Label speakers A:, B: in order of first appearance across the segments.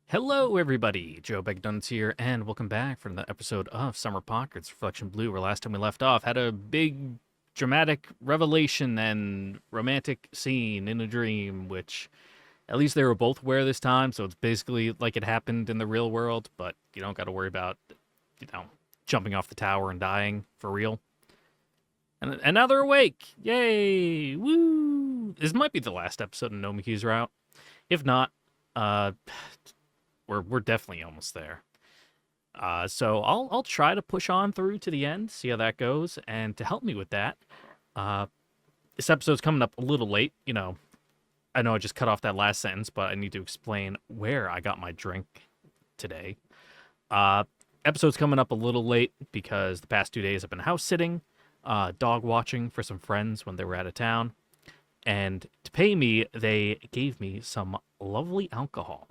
A: Hello, everybody. Joe Begduns here, and welcome back for another episode of Summer Pockets Reflection Blue, where last time we left off had a big dramatic revelation and romantic scene in a dream, which at least they were both aware this time, so it's basically like it happened in the real world, but you don't got to worry about, you know, jumping off the tower and dying for real. And now they're awake. Yay! Woo! This might be the last episode of Nomiki's route. If not, uh, we're definitely almost there. So I'll try to push on through to the end, see how that goes, and to help me with that, uh, this episode's coming up a little late. I know I just cut off that last sentence, but I need to explain where I got my drink today. Uh, Episode's coming up a little late because the past 2 days I've been house sitting, dog watching for some friends when they were out of town, and to pay me, they gave me some lovely alcohol.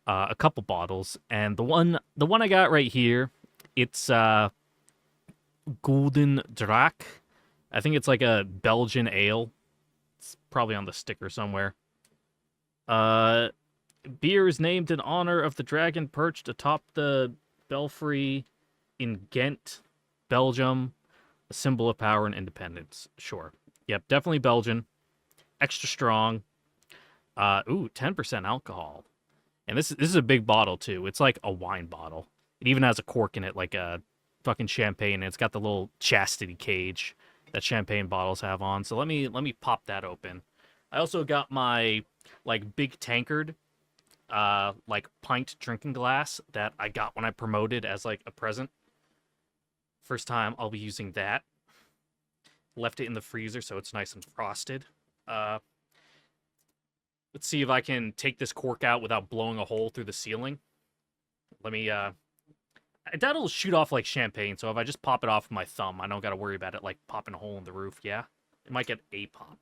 A: A couple bottles, and the one I got right here, it's Golden Drac. I think it's like a Belgian ale. It's probably on the sticker somewhere. Uh, Beer is named in honor of the dragon perched atop the belfry in Ghent, Belgium, a symbol of power and independence. Sure. Yep, definitely Belgian. Extra strong. 10% alcohol. And this is a big bottle too. It's like a wine bottle. It even has a cork in it, like a fucking champagne. And it's got the little chastity cage that champagne bottles have on. So let me pop that open. I also got my like big tankard, like pint drinking glass that I got when I promoted as like a present. First time I'll be using that. Left it in the freezer so it's nice and frosted. Let's see if I can take this cork out without blowing a hole through the ceiling. Let me, that'll shoot off like champagne, so if I just pop it off with my thumb, I don't gotta worry about it like popping a hole in the roof, yeah? It might get a pop.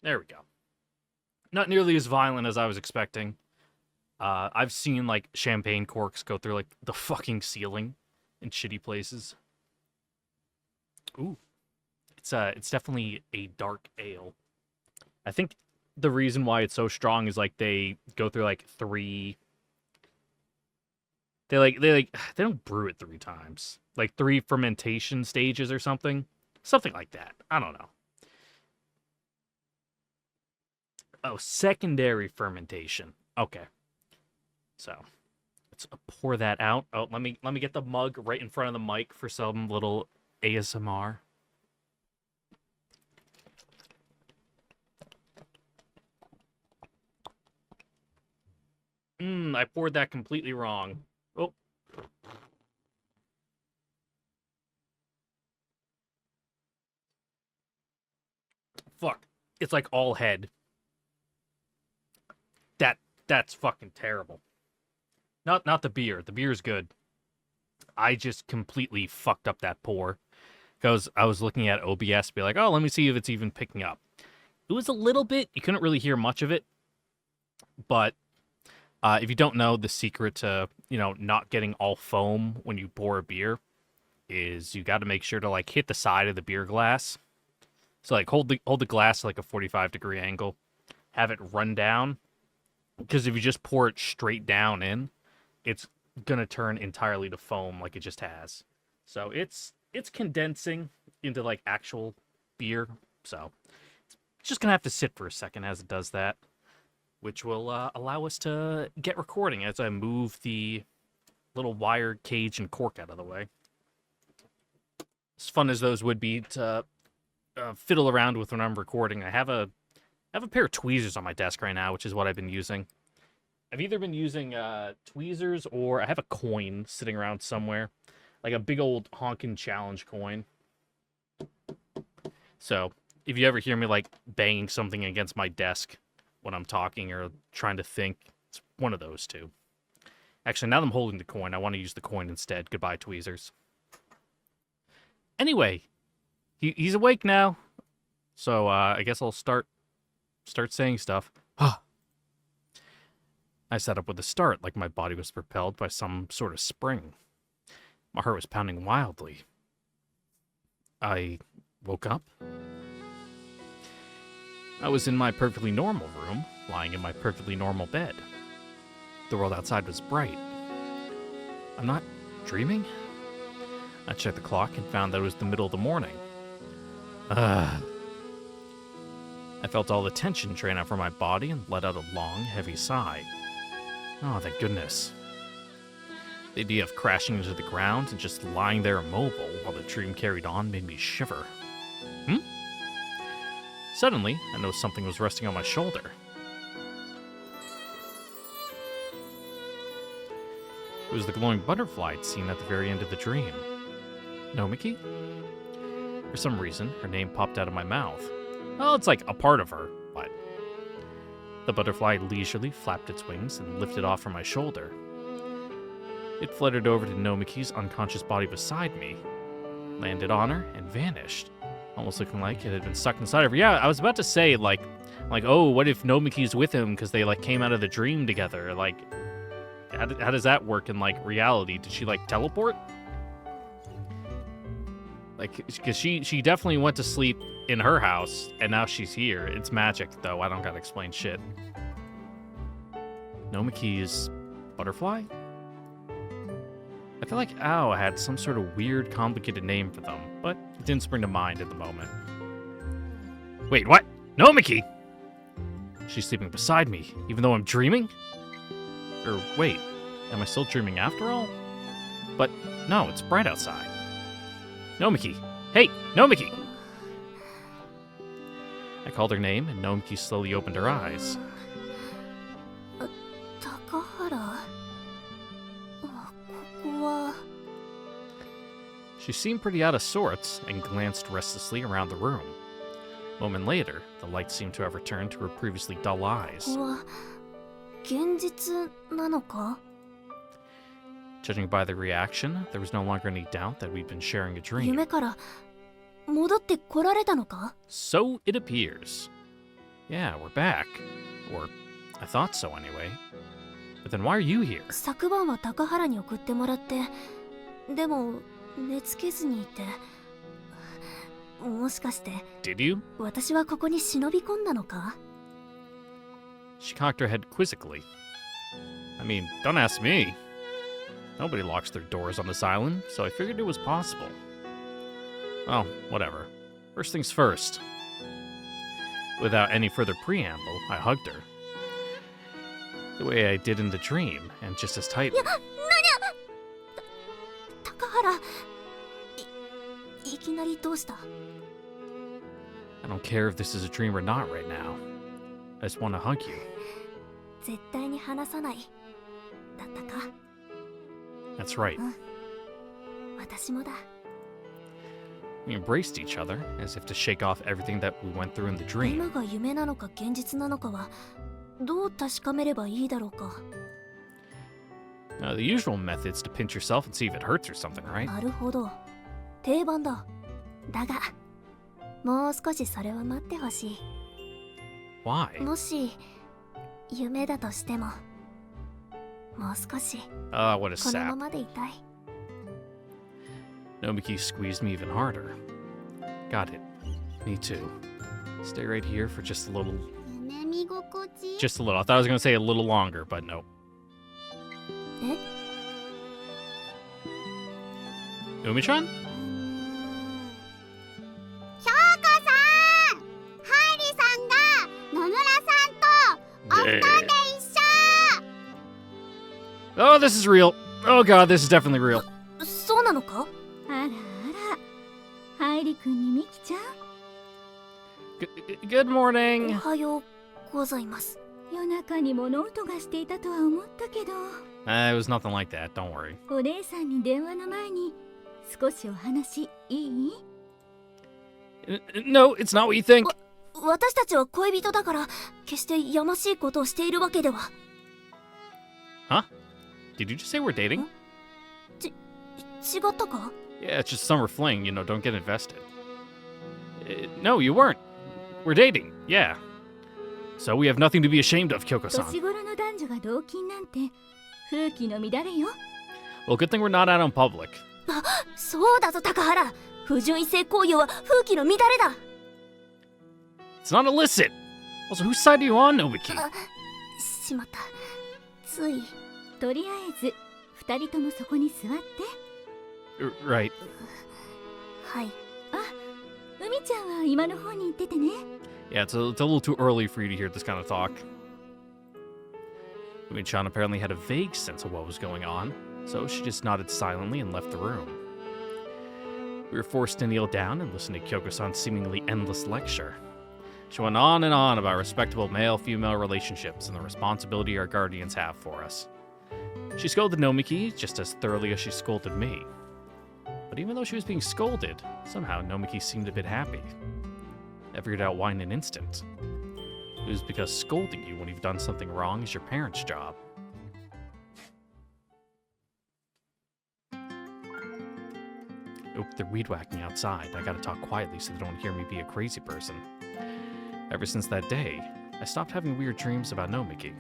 A: There we go. Not nearly as violent as I was expecting. I've seen like champagne corks go through like the fucking ceiling in shitty places. Ooh. It's definitely a dark ale. I think the reason why it's so strong is like they go through like three. They don't brew it 3 times, like 3 fermentation stages or something like that. I don't know. Oh, secondary fermentation. Okay, so let's pour that out. Oh, let me get the mug right in front of the mic for some little ASMR. I poured that completely wrong. Oh. Fuck. It's like all head. That's fucking terrible. Not the beer. The beer's good. I just completely fucked up that pour. Because I was looking at OBS, be like, oh, let me see if it's even picking up. It was a little bit. You couldn't really hear much of it. But if you don't know, the secret to, not getting all foam when you pour a beer is you got to make sure to like hit the side of the beer glass. So like hold the glass like a 45-degree angle, have it run down, because if you just pour it straight down in, it's gonna turn entirely to foam like it just has. So it's condensing into like actual beer. So it's just gonna have to sit for a second as it does that, which will allow us to get recording as I move the little wire cage and cork out of the way. As fun as those would be to fiddle around with when I'm recording, I have a pair of tweezers on my desk right now, which is what I've been using. I've either been using tweezers or I have a coin sitting around somewhere, like a big old honkin' challenge coin. So if you ever hear me like banging something against my desk when I'm talking or trying to think, it's one of those two. Actually, now that I'm holding the coin, I want to use the coin instead. Goodbye, tweezers. Anyway, he's awake now, so I guess I'll start saying stuff. I sat up with a start, like my body was propelled by some sort of spring. My heart was pounding wildly. I woke up. I was in my perfectly normal room, lying in my perfectly normal bed. The world outside was bright. I'm not dreaming? I checked the clock and found that it was the middle of the morning. I felt all the tension drain out from my body and let out a long, heavy sigh. Oh, thank goodness. The idea of crashing into the ground and just lying there immobile while the dream carried on made me shiver. Suddenly, I noticed something was resting on my shoulder. It was the glowing butterfly I'd seen at the very end of the dream. Nomiki? For some reason, her name popped out of my mouth. Well, it's like a part of her, but... The butterfly leisurely flapped its wings and lifted off from my shoulder. It fluttered over to Nomiki's unconscious body beside me, landed on her, and vanished, almost looking like it had been sucked inside of her. Yeah, I was about to say, like, oh, what if Nomiki's with him because they, like, came out of the dream together? Like, how does that work in, like, reality? Did she, like, teleport? Like, because she definitely went to sleep in her house, and now she's here. It's magic, though. I don't gotta explain shit. Nomiki's butterfly? I feel like Ao had some sort of weird, complicated name for them, but it didn't spring to mind at the moment. Wait, what? Nomiki! She's sleeping beside me, even though I'm dreaming? Or wait, am I still dreaming after all? But no, it's bright outside. Nomiki! Hey, Nomiki! I called her name, and Nomiki slowly opened her eyes.
B: Takahara?
A: She seemed pretty out of sorts and glanced restlessly around the room. A moment later, the light seemed to have returned to her previously dull eyes. Judging by the reaction, there was no longer any doubt that we'd been sharing a dream. So it appears. Yeah, we're back. Or, I thought so anyway. But then why are you here? Did you? She cocked her head quizzically. I mean, don't ask me. Nobody locks their doors on this island, so I figured it was possible. Well, whatever. First things first. Without any further preamble, I hugged her. The way I did in the dream, and just as tightly. I don't care if this is a dream or not right now. I just want to hug you. That's right. We embraced each other, as if to shake off everything that we went through in the dream. The usual method's to pinch yourself and see if it hurts or something, right? Why? What a sap. Nomiki squeezed me even harder. Got it. Me too. Stay right here for just a little. Just a little. I thought I was going to say a little longer, but no. Umi-chan? Oh, this is real. Oh god, this is definitely real. Good morning. It was nothing like that, don't worry. No, it's not what you think. Huh? Did you just say we're dating? Yeah, it's just summer fling, don't get invested. No, you weren't. We're dating, yeah. So we have nothing to be ashamed of, Kyoko-san. Well, good thing we're not out in public. It's not illicit. Also, whose side are you on, Nomiki?
B: つい。とりあえず二人ともそこに座って。
A: Right.
B: はい。あ、海ちゃんは今の方に行っててね。
A: Yeah, it's a little too early for you to hear this kind of talk. Umi-chan apparently had a vague sense of what was going on, so she just nodded silently and left the room. We were forced to kneel down and listen to Kyoko-san's seemingly endless lecture. She went on and on about respectable male-female relationships and the responsibility our guardians have for us. She scolded Nomiki just as thoroughly as she scolded me. But even though she was being scolded, somehow Nomiki seemed a bit happy. I figured out why in an instant. It was because scolding you when you've done something wrong is your parents' job. Oh, they're weed whacking outside. I gotta talk quietly so they don't hear me be a crazy person. Ever since that day, I stopped having weird dreams about Nomiki.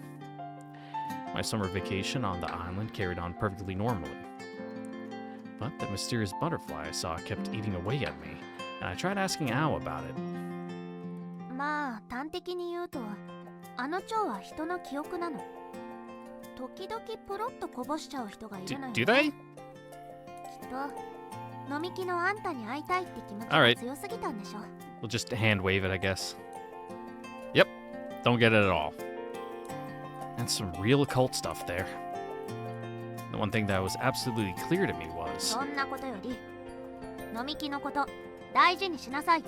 A: My summer vacation on the island carried on perfectly normally. But that mysterious butterfly I saw kept eating away at me, and I tried asking Ao about it.
C: まあ端的に言うと、あの蝶は人の記憶なの。時々ポロッとこぼしちゃう人がいるのよ。
A: Do they?
C: きっと、飲み気のあんたに会いたいって気持ちが強すぎたんでしょ。
A: We'll just hand wave it, I guess. Yep, don't get it at all. And some real occult stuff there. The one thing that was absolutely clear to me was...
C: そんなことより、飲み気のこと大事にしなさいよ。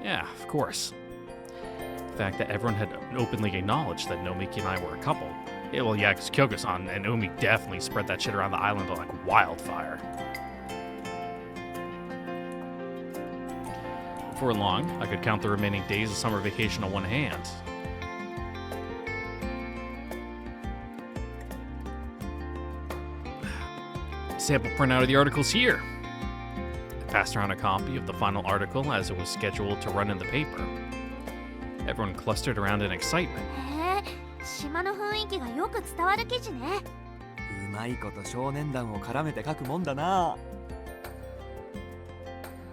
A: Yeah, of course. The fact that everyone had openly acknowledged that Nomiki and I were a couple. Yeah, well, yeah, because Kyoko-san and Umi definitely spread that shit around the island like wildfire. Before long, I could count the remaining days of summer vacation on one hand. Sample printout of the article's here. I passed around a copy of the final article as it was scheduled to run in the paper. Everyone clustered around in excitement.
C: へえ、島の雰囲気がよく伝わる記事ね。
D: うまいこと少年団を絡めて書くもんだな。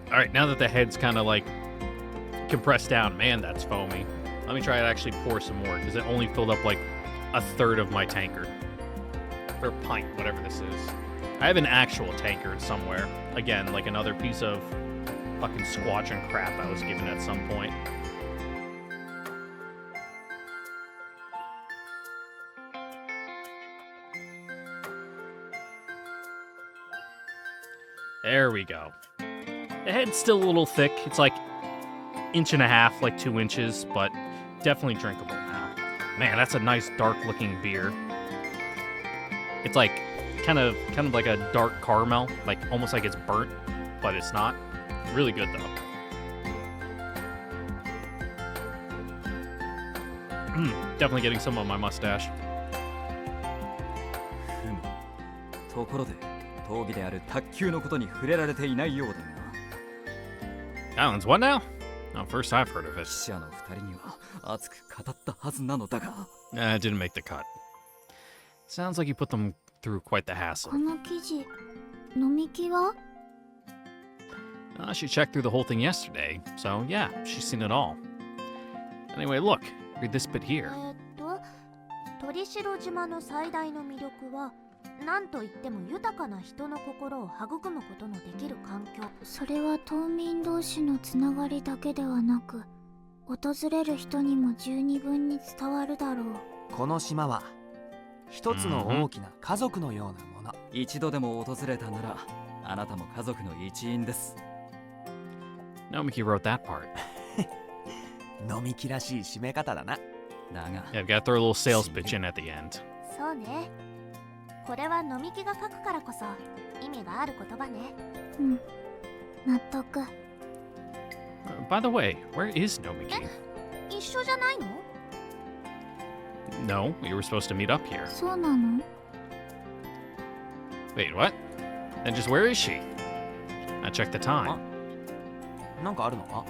A: Alright, now that the head's kind of like compressed down, man, that's foamy. Let me try to actually pour some more, because it only filled up like a third of my tankard. Or pint, whatever this is. I have an actual tankard somewhere. Again, like another piece of fucking squatching crap I was given at some point. There we go. The head's still a little thick. It's like inch and a half, like 2 inches, but definitely drinkable now. Man, that's a nice dark looking beer. It's like kind of like a dark caramel, like almost like it's burnt, but it's not. Really good though. Definitely getting some on my mustache.
D: ところで、闘技である卓球のことに触れられていないようだが。
A: Islands, what now? Oh, first I've heard of it.
D: 記者の2人には熱く語ったはずなのだが。
A: It didn't make the cut. Sounds like you put them through quite the hassle.
B: この記事、飲み気は？
A: She checked through the whole thing yesterday, so yeah, she's seen it all. Anyway, look, read this bit here.
C: 鳥代島の最大の魅力は、なんといっても豊かな人の心を育むことのできる環境。
B: それは島民同士のつながりだけではなく、訪れる人にも十二分に伝わるだろう。
D: この島は一つの大きな家族のようなもの。一度でも訪れたなら、あなたも家族の一員です。
A: Nomiki wrote that part.
D: 飲み気らしい締め方だな。だが、
A: Yeah, I've got to throw a little sales pitch in at the end.
C: そうね。これは飲み気が書くからこそ意味がある言葉ね。
B: うん、納得。
A: By the way, where is Nomiki?
C: 一緒じゃないの？
A: No, we were supposed to meet up here.
B: そうなの？
A: Wait, what? Then just where is she? I checked the time.
D: なんかあるのか？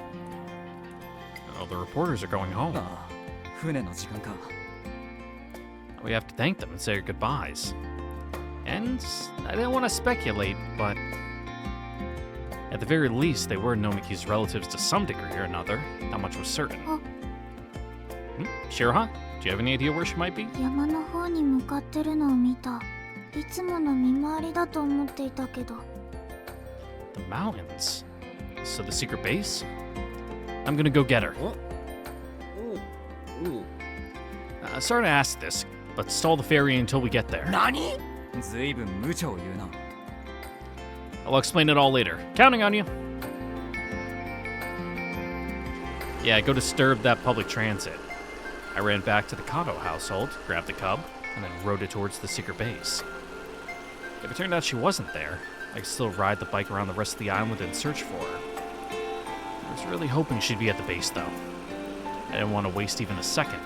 A: Oh, the reporters are going home.
D: ああ、船の時間か。
A: We have to thank them and say our goodbyes. And I didn't want to speculate, but at the very least, they were Nomiki's relatives to some degree or another. Not much was certain.
B: Oh.
A: Shiroha, do you have any idea where she might be?
B: 山の方に向かってるのを見た。いつもの見回りだと思っていたけど。
A: The mountains. So the secret base? I'm gonna go get her. Sorry to ask this, but stall the ferry until we get there.
D: 何？ずいぶん無茶を言うな。
A: I'll explain it all later. Counting on you. Yeah, go disturb that public transit. I ran back to the Kato household, grabbed the cub, and then rode it towards the secret base. If it turned out she wasn't there, I could still ride the bike around the rest of the island and search for her. I was really hoping she'd be at the base, though. I didn't want to waste even a second.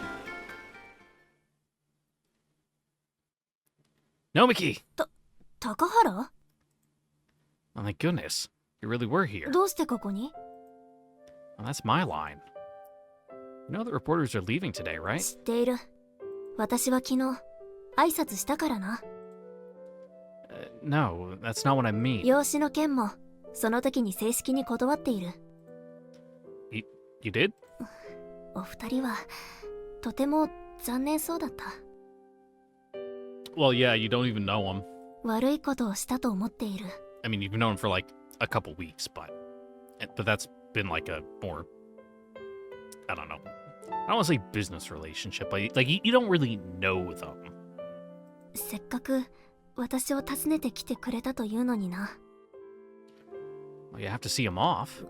A: Nomiki!
C: 高原？
A: Oh my goodness, you really were here.
C: どうしてここに？
A: Well, that's my line. You know the reporters are leaving today, right?
C: 知っている。私は昨日挨拶したからな。
A: No, that's not what I mean.
C: 養子の件もその時に正式に断っている。
A: You did?
C: お二人はとても残念そうだった。
A: Well, yeah, you don't even know him.
C: 悪いことをしたと思っている。
A: I mean, you've known him for like a couple weeks, but that's been like a more, I don't know. I don't want to say business relationship, but like you don't really know them.
C: せっかく私を訪ねてきてくれたというのにな。
A: Well, you have to see him off.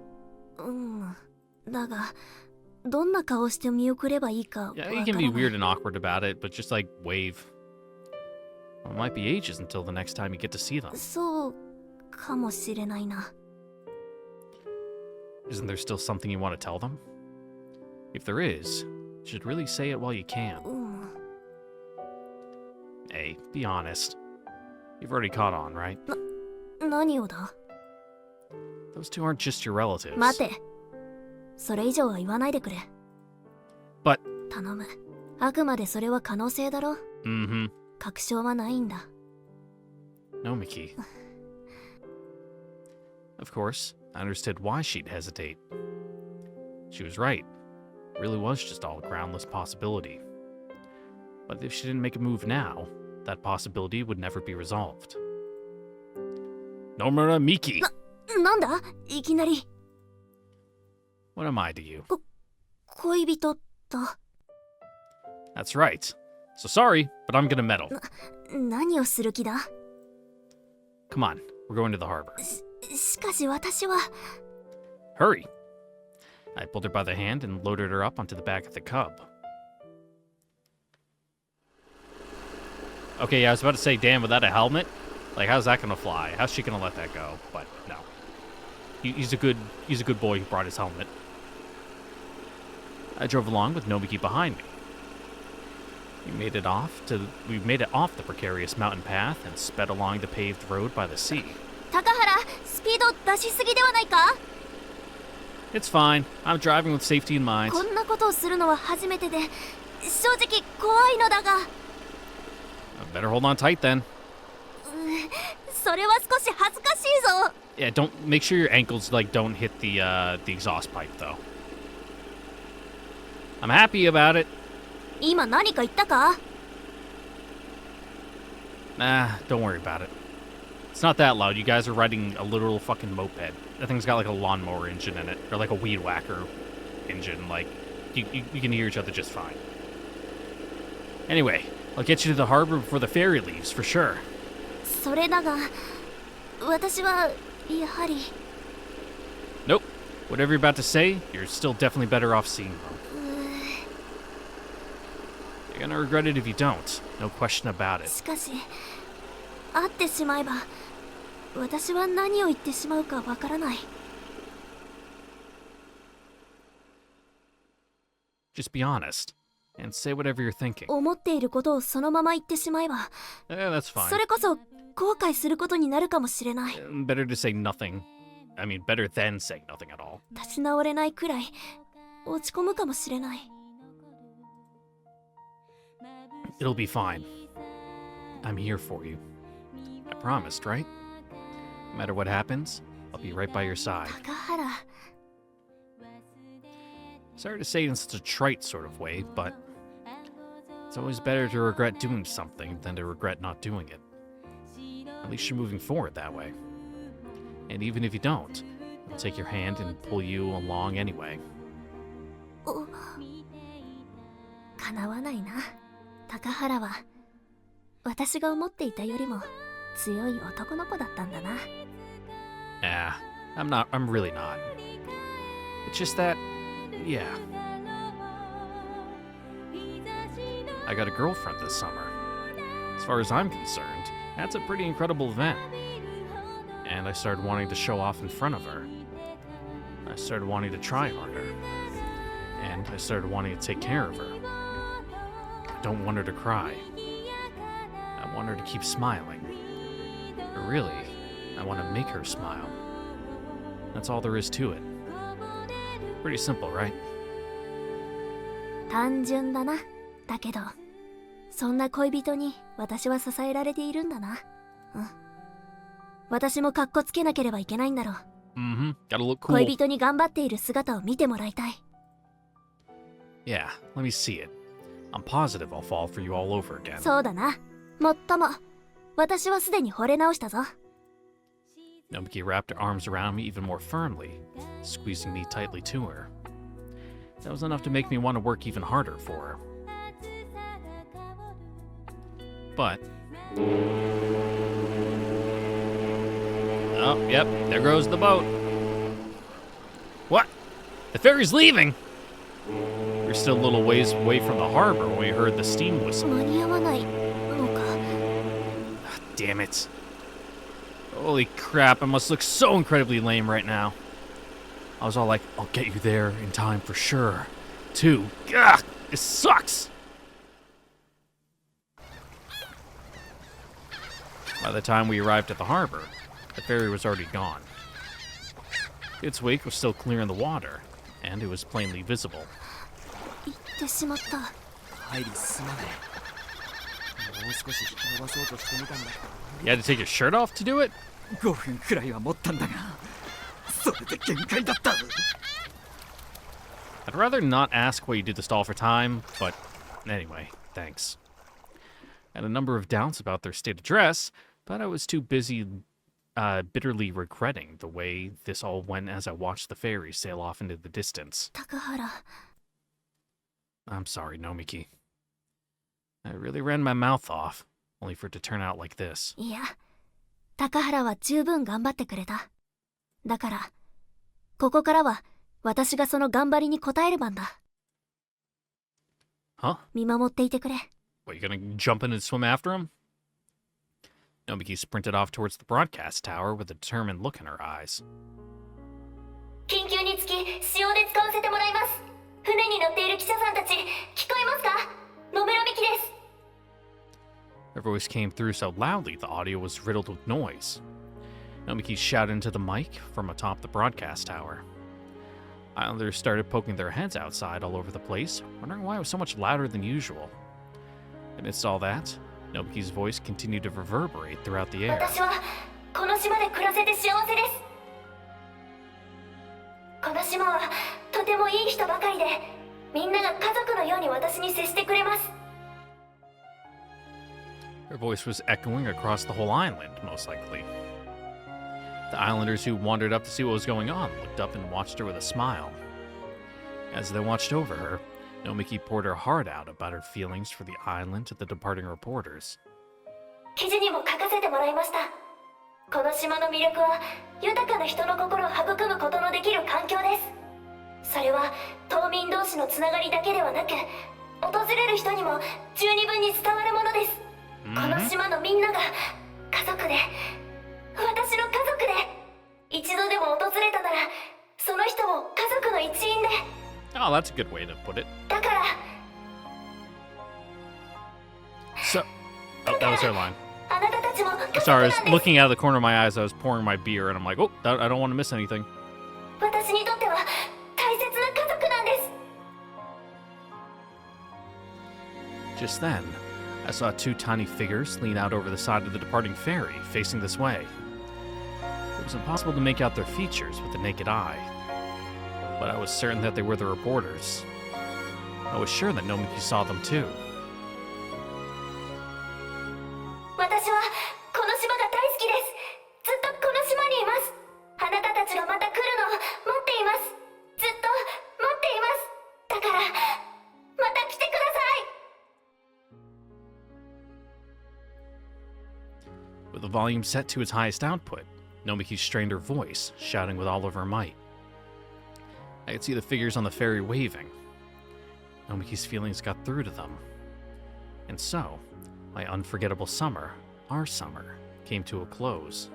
C: だがどんな顔して見送ればいいかわから
A: Yeah,
C: ない。
A: you can be weird and awkward about it, but just like wave. Well, it might be ages until the next time you get to see them.
C: そうかもしれないな。
A: Isn't there still something you want to tell them? If there is, you should really say it while you can. Hey, be honest. You've already caught on, right?
C: 何をだ？
A: Those two aren't just your relatives.
C: 待て。それ以上は言わないでくれ。
A: But...
C: 頼む。あくまでそれは可能性だろ。
A: Mm-hmm.
C: 確証はないんだ。
A: Nomiki. Of course, I understood why she'd hesitate. She was right. It really was just all a groundless possibility. But if she didn't make a move now, that possibility would never be resolved. Nomiki!
C: なんだ？いきなり。
A: What am I to you?
C: 恋人だ。
A: That's right. So sorry, but I'm gonna meddle.
C: 何をする気だ？
A: Come on, we're going to the harbor.
C: しかし私は。
A: Hurry! I pulled her by the hand and loaded her up onto the back of the cub. Okay, yeah, I was about to say, damn, without a helmet? Like, how's that gonna fly? How's she gonna let that go? But no. He's a good boy who brought his helmet. I drove along with Nomiki behind me. We made it off the precarious mountain path and sped along the paved road by the sea.
C: 高原、スピード出しすぎではないか？
A: It's fine. I'm driving with safety in mind.
C: こんなことをするのは初めてで、正直怖いのだが。
A: Better hold on tight then.
C: それは少し恥ずかしいぞ。
A: Yeah, don't make sure your ankles like don't hit the exhaust pipe though. I'm happy about it.
C: 今何か言ったか？
A: Nah, don't worry about it. It's not that loud. You guys are riding a literal fucking moped. That thing's got like a lawnmower engine in it, or like a weed whacker engine. Like, you can hear each other just fine. Anyway, I'll get you to the harbor before the ferry leaves, for sure.
C: それだが、私はやはり。
A: Nope. Whatever you're about to say, you're still definitely better off seeing them. You're gonna regret it if you don't. No question about it.
C: しかし、会ってしまえば、私は何を言ってしまうかわからない。
A: Just be honest. And say whatever you're thinking.
C: 思っていることをそのまま言ってしまえば、
A: That's fine.
C: それこそ後悔することになるかもしれない。
A: Better to say nothing. I mean, better than saying nothing at all.
C: 立ち直れないくらい落ち込むかもしれない。
A: It'll be fine. I'm here for you. I promised, right? No matter what happens, I'll be right by your side.
C: 高原、
A: Sorry to say it in such a trite sort of way, but It's always better to regret doing something than to regret not doing it. At least you're moving forward that way. And even if you don't, I'll take your hand and pull you along anyway.
C: 叶わないな。高原は私が思っていたよりも強い男の子だったんだな。
A: Nah, I'm really not. It's just that, yeah. I got a girlfriend this summer. As far as I'm concerned, that's a pretty incredible event. And I started wanting to show off in front of her. I started wanting to try harder. And I started wanting to take care of her. I don't want her to cry. I want her to keep smiling. But really, I want to make her smile. That's all there is to it. Pretty simple, right?
C: 単純だな。だけど、そんな恋人に私は支えられているんだな。うん。私もカッコつけなければいけないんだろう。
A: Mm-hmm. Gotta look cool.
C: 恋人に頑張っている姿を見てもらいたい。
A: Yeah, let me see it. I'm positive I'll fall for you all over again.
C: そうだな。もっとも、私はすでに惚れ直したぞ。
A: Nomiki wrapped her arms around me even more firmly, squeezing me tightly to her. That was enough to make me want to work even harder for her. But... Oh, yep, there goes the boat. What? The ferry's leaving! We were still a little ways away from the harbor when we heard the steam whistle.
C: 間に合わないのか。
A: Damn it. Holy crap, I must look so incredibly lame right now. I was all like, I'll get you there in time for sure. Too. Gah! This sucks! By the time we arrived at the harbor, the ferry was already gone. Its wake was still clear in the water, and it was plainly visible.
C: 行ってしまった。
D: 入りすまない。もう少し引き伸ばそうとしてみたんだけど。
A: You had to take your shirt off to do it?
D: 5分くらいは持ったんだが、それで限界だった。
A: I'd rather not ask why you did the stall for time, but anyway, thanks. I had a number of doubts about their state of dress, but I was too busy bitterly regretting the way this all went as I watched the ferry sail off into the distance.
C: 高原。
A: I'm sorry, Nomiki. I really ran my mouth off, only for it to turn out like this.
C: いや、高原は十分頑張ってくれた。だから、ここからは私がその頑張りに応える番だ。
A: Huh?
C: 見守っていてくれ。
A: What, you gonna jump in and swim after him? Nomiki sprinted off towards the broadcast tower with a determined look in her eyes.
C: 緊急につき、潮で使わせてもらいます。船に乗っている記者さんたち、聞こえますか？野村美希です。
A: Her voice came through so loudly the audio was riddled with noise. Nomiki shouted into the mic from atop the broadcast tower. Islanders started poking their heads outside all over the place, wondering why it was so much louder than usual. Amidst all that, Nomiki's voice continued to reverberate throughout the air.
C: 私はこの島で暮らせて幸せです。この島はとてもいい人ばかりで、みんなが家族のように私に接してくれます。
A: Her voice was echoing across the whole island, most likely. The islanders who wandered up to see what was going on looked up and watched her with a smile. As they watched over her, Nomiki poured her heart out about her feelings for the island to the departing reporters.
C: 記事にも書かせてもらいました。この島の魅力は豊かな人の心を育むことのできる環境です。それは島民同士のつながりだけではなく、訪れる人にも十二分に伝わるものです。この島のみんなが家族で、私の家族で、一度でも訪れたなら、その人も家族の一員で。
A: Oh, that's a good way to put it.
C: だから。
A: So, oh, that was her line.
C: あなたたちも家族
A: Sorry, I
C: な
A: was
C: んです。
A: looking out of the corner of my eyes. I was pouring my beer, and I'm like, oh, I don't want to miss anything.
C: 私にとっては大切な家族なんです。
A: Just then, I saw two tiny figures lean out over the side of the departing ferry, facing this way. It was impossible to make out their features with the naked eye, but I was certain that they were the reporters. I was sure that Nomiki saw them too.
C: 私はこの島が大好きです。ずっとこの島にいます。あなたたちがまた来るのを待っています。ずっと待っています。だからまた来てください。
A: With the volume set to its highest output, Nomiki strained her voice, shouting with all of her might. I could see the figures on the ferry waving. Nomiki's feelings got through to them. And so, my unforgettable summer, our summer, came to a close.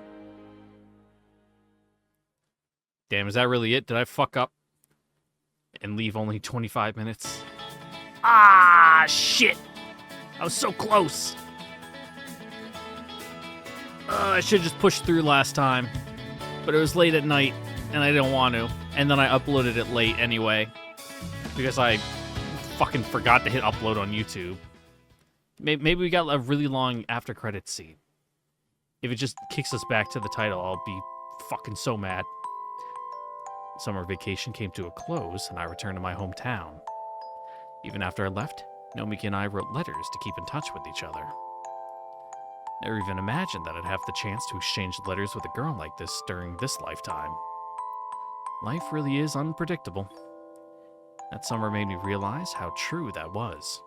A: Damn, is that really it? Did I fuck up and leave only 25 minutes? Ah, shit! I was so close! I should have just pushed through last time. But it was late at night, and I didn't want to. And then I uploaded it late anyway. Because I fucking forgot to hit upload on YouTube. Maybe we got a really long after credits scene. If it just kicks us back to the title, I'll be fucking so mad. Summer vacation came to a close, and I returned to my hometown. Even after I left, Nomiki and I wrote letters to keep in touch with each other. Never even imagined that I'd have the chance to exchange letters with a girl like this during this lifetime. Life really is unpredictable. That summer made me realize how true that was.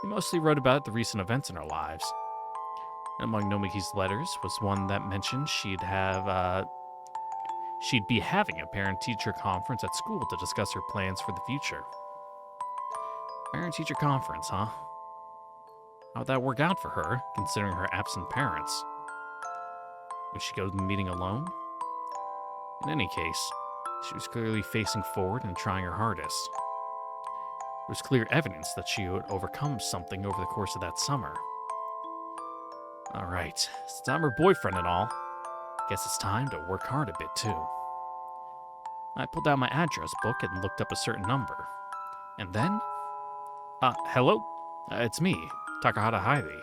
A: We mostly wrote about the recent events in our lives. Among Nomiki's letters was one that mentioned she'd be having a parent-teacher conference at school to discuss her plans for the future. Parent-teacher conference, huh? How'd that work out for her, considering her absent parents? Would she go to the meeting alone? In any case, she was clearly facing forward and trying her hardest. There was clear evidence that she would overcome something over the course of that summer. Alright, since I'm her boyfriend and all, guess it's time to work hard a bit too. I pulled out my address book and looked up a certain number. And then... hello? It's me, Takahata Hailey.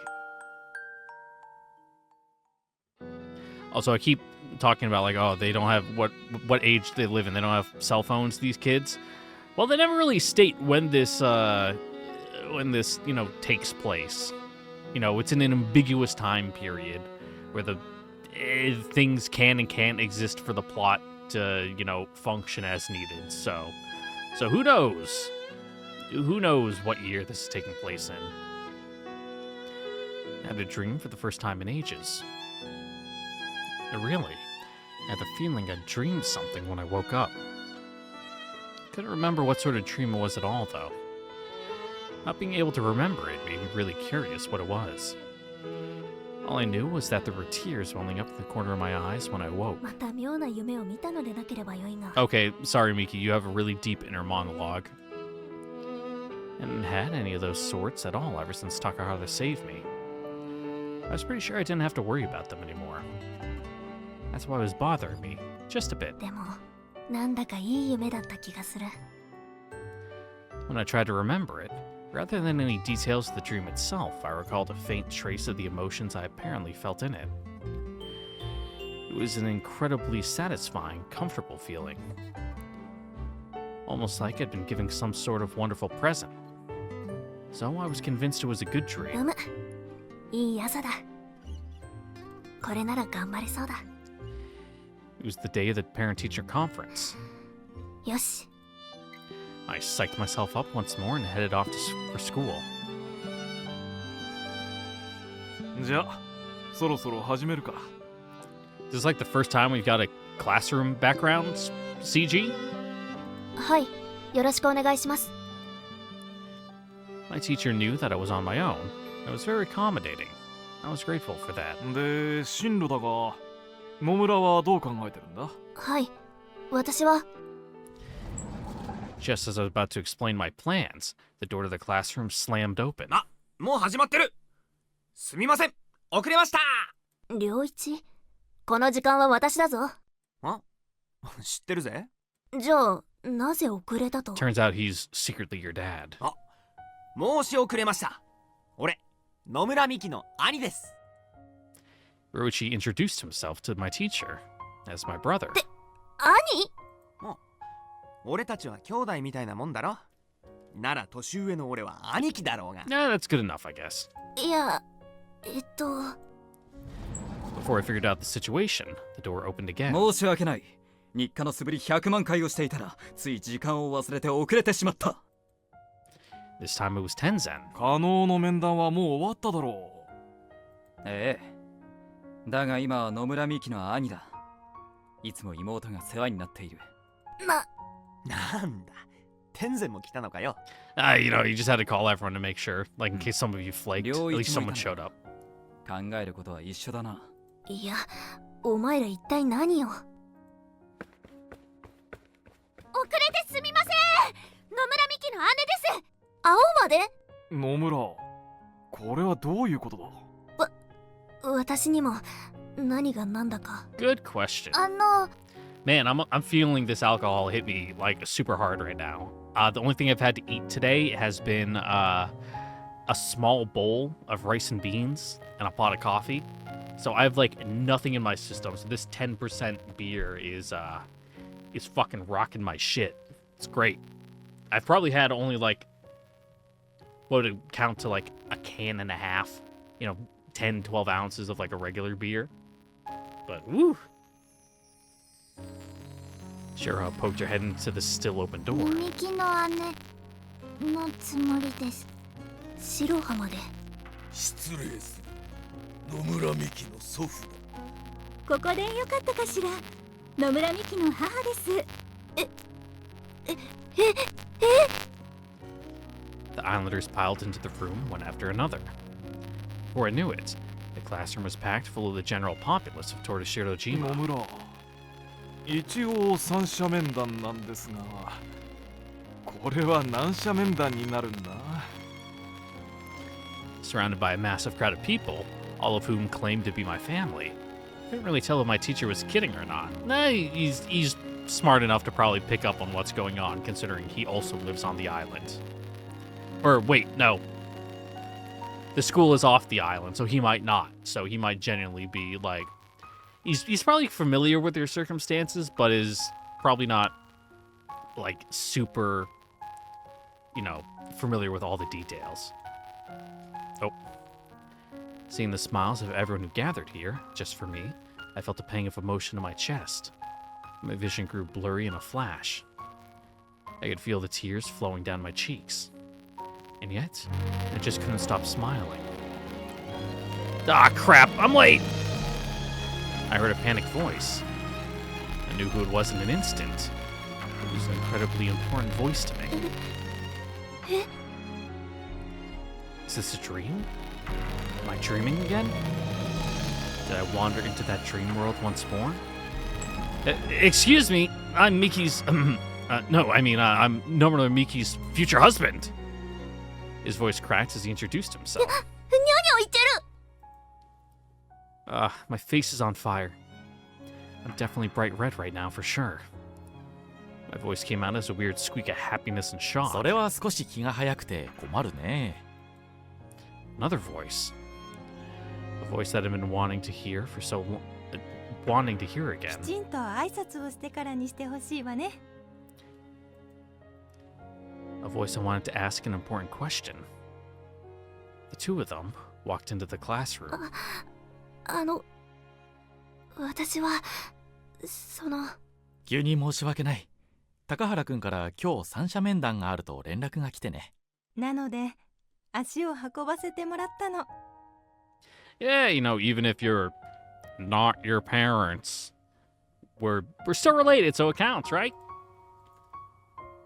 A: Also, I keep talking about, like, oh, they don't have what age they live in. They don't have cell phones, these kids. Well, they never really state when this, takes place. You know, it's in an ambiguous time period where the things can and can't exist for the plot to, function as needed. So who knows? Who knows what year this is taking place in? I had a dream for the first time in ages. Really, I had the feeling I'd dreamed something when I woke up. Couldn't remember what sort of dream it was at all, though. Not being able to remember it made me really curious what it was. All I knew was that there were tears welling up in the corner of my eyes when I woke. Okay, sorry Miki, you have a really deep inner monologue. I hadn't had any of those sorts at all ever since Takahata saved me. I was pretty sure I didn't have to worry about them anymore. That's why it was bothering me, just a bit. When I tried to remember it, rather than any details of the dream itself, I recalled a faint trace of the emotions I apparently felt in it. It was an incredibly satisfying, comfortable feeling. Almost like I'd been given some sort of wonderful present. So I was convinced it was a good dream. It was the day of the parent-teacher conference. I psyched myself up once more and headed off for school. This is like the first time we've got a classroom background CG? My teacher knew that I was on my own. It was very accommodating. I was grateful for that. Just as I was about to explain my plans, the door to the classroom slammed open.
E: もう始まってる。すみません。遅れました。
B: 良一、この時間は私だぞ。
E: あ、知ってるぜ。
B: じゃあ、なぜ遅れたと？
A: Turns out he's secretly your dad.
E: あ、申し遅れました。俺、野村美希の兄です。
A: Ryuichi introduced himself to my teacher as my brother.
B: 兄？
E: 俺たちは兄弟みたいなもんだろ。なら年上の俺は兄貴だろうが。
A: Yeah, that's good enough, I guess.
B: いや、
A: Before I figured out the situation, the door opened again.
D: 申し訳ない。日課の素振り100万回をしていたら、つい時間を忘れて遅れてしまった。
A: This time it was Tenzen.
F: 可能の面談はもう終わっただろう。
D: ええ。だが今は野村美希の兄だ。いつも妹が世話になっている。
E: なんだ、天然も来たのかよ。
A: You know, you just had to call everyone to make sure, like in case some of you flaked. At least someone showed up.
D: 考えることは一緒だな。
C: いや、お前ら一体何を。遅れてすみません。野村美希の姉です。青まで。
F: 野村、これはどういうことだ。
C: 私にも何が何だか。
A: Good question. Man, I'm feeling this alcohol hit me like super hard right now. The only thing I've had to eat today has been a small bowl of rice and beans and a pot of coffee. So I have like nothing in my system. So this 10% beer is fucking rocking my shit. It's great. I've probably had only like, what would it count to, like a can and a half, 10, 12 ounces of like a regular beer. But woo. Shiro poked her head into the still open door.
B: みきの姉のつもりです。
C: 白浜で。
G: 失礼する。野村美希の祖父だ。
B: ここでよかったかしら。野村美希の母です。
A: The Islanders piled into the room one after another. Before I knew it, the classroom was packed full of the general populace of
F: 野
A: Tortoshirojima.
F: 村、一応三者面談なんですが、これは何者面談になるんだ。
A: Surrounded by a massive crowd of people, all of whom claimed to be my family. Couldn't really tell if my teacher was kidding or not. Nah, he's smart enough to probably pick up on what's going on, considering he also lives on the island. Or wait, no. The school is off the island, so he might not. So he might genuinely be like, he's probably familiar with their circumstances, but is probably not like super, familiar with all the details. Oh. Seeing the smiles of everyone who gathered here, just for me, I felt a pang of emotion in my chest. My vision grew blurry in a flash. I could feel the tears flowing down my cheeks. And yet, I just couldn't stop smiling. Ah, crap! I'm late! I heard a panicked voice. I knew who it was in an instant. It was an incredibly important voice to me. Is this a dream? Am I dreaming again? Did I wander into that dream world once more? Excuse me, I'm Miki's, I'm Nomura Miki's future husband! His voice cracked as he introduced himself. My face is on fire. I'm definitely bright red right now for sure. My voice came out as a weird squeak of happiness and shock.
H: それは少し気が早くて困るね。
A: Another voice. A voice that I've been wanting to hear for so long. Wanting to hear again.
B: きちんと挨拶をしてからにしてほしいわね。
A: A voice I wanted to ask an important question. The two of them walked into the classroom.
C: 私は、
H: 急に申し訳ない。高原くんから今日三者面談があると連絡が来てね。
B: なので、足を運ばせてもらったの。
A: Yeah, even if you're not your parents, we're still related, so it counts, right?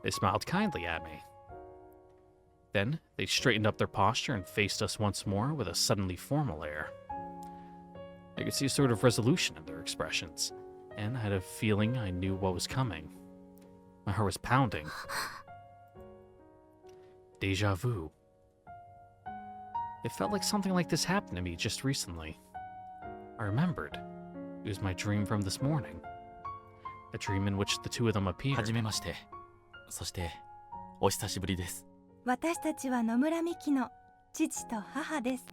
A: They smiled kindly at me. Then they straightened up their posture and faced us once more with a suddenly formal air. I could see a sort of resolution in their expressions, and I had a feeling I knew what was coming. My heart was pounding. Deja vu. It felt like something like this happened to me just recently. I remembered. It was my dream from this morning. A dream in which the two of them
H: は
A: appeared.
H: じめまして。そしてお久しぶりです。
B: 私たちは野村美希の父と母です。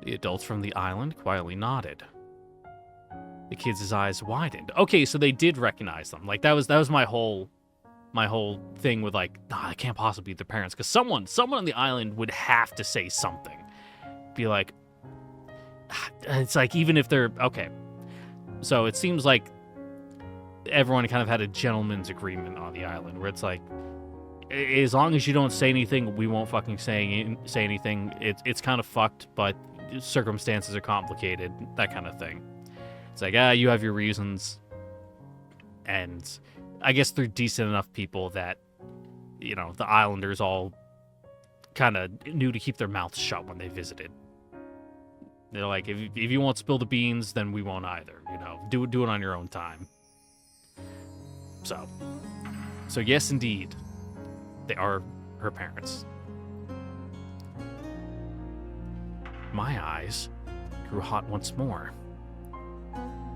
A: The adults from the island quietly nodded. The kids' eyes widened. Okay, so they did recognize them. Like that was my whole thing with like, nah, I can't possibly be their parents, because someone on the island would have to say something. be like, it's like, even if they're okay. So it seems like everyone kind of had a gentleman's agreement on the island where it's like, as long as you don't say anything, we won't fucking say anything. It's kind of fucked, but circumstances are complicated, that kind of thing. It's like, you have your reasons. And I guess they're decent enough people that, you know, the islanders all kind of knew to keep their mouths shut when they visited. They're like, if you won't spill the beans, then we won't either. You know, do it on your own time. So yes, indeed, they are her parents. My eyes grew hot once more.